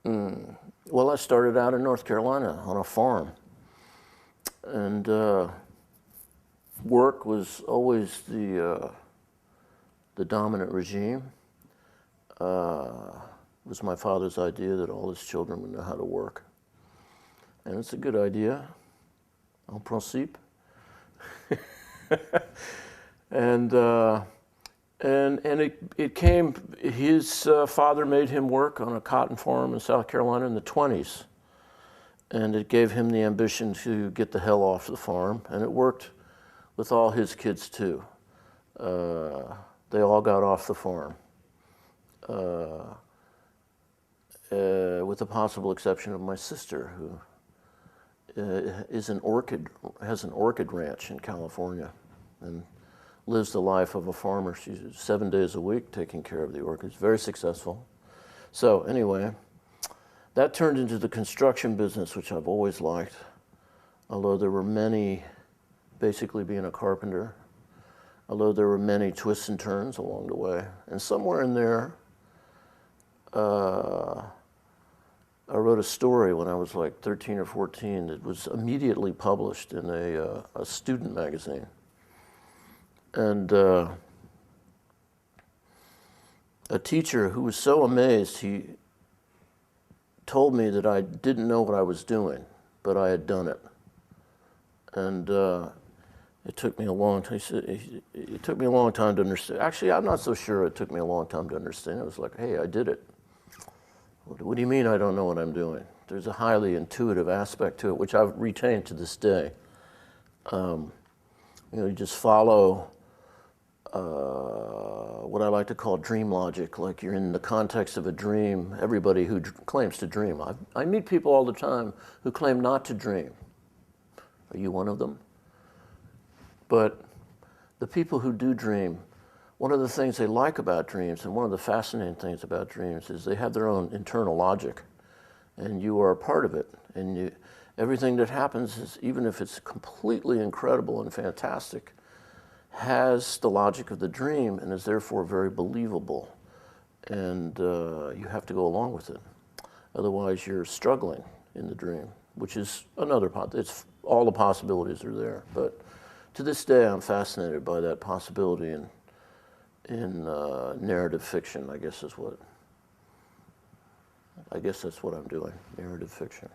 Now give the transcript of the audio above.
Well, I started out in North Carolina on a farm, and work was always the dominant regime. It was my father's idea that all his children would know how to work, and it's a good idea, en principe. And it came, his father made him work on a cotton farm in South Carolina in the 20s. And it gave him the ambition to get the hell off the farm. And it worked with all his kids too. They all got off the farm. With the possible exception of my sister, who has an orchid ranch in California and lives the life of a farmer. She's 7 days a week taking care of the orchids, very successful. So anyway, that turned into the construction business, which I've always liked, although there were many, basically being a carpenter, although there were many twists and turns along the way. And somewhere in there, I wrote a story when I was like 13 or 14 that was immediately published in a student magazine. And a teacher who was so amazed, he told me that I didn't know what I was doing, but I had done it. And it took me a long time. He said, it took me a long time to understand. Actually, I'm not so sure it took me a long time to understand. It was like, hey, I did it. What do you mean I don't know what I'm doing? There's a highly intuitive aspect to it, which I've retained to this day. You know, you just follow what I like to call dream logic, like you're in the context of a dream. Everybody who claims to dream. I meet people all the time who claim not to dream. Are you one of them? But the people who do dream, one of the things they like about dreams, and one of the fascinating things about dreams, is they have their own internal logic, and you are a part of it. And everything that happens, is, even if it's completely incredible and fantastic, has the logic of the dream and is therefore very believable. And you have to go along with it. Otherwise, you're struggling in the dream, which is another it's all the possibilities are there. But to this day, I'm fascinated by that possibility in narrative fiction, I guess that's what I'm doing, narrative fiction.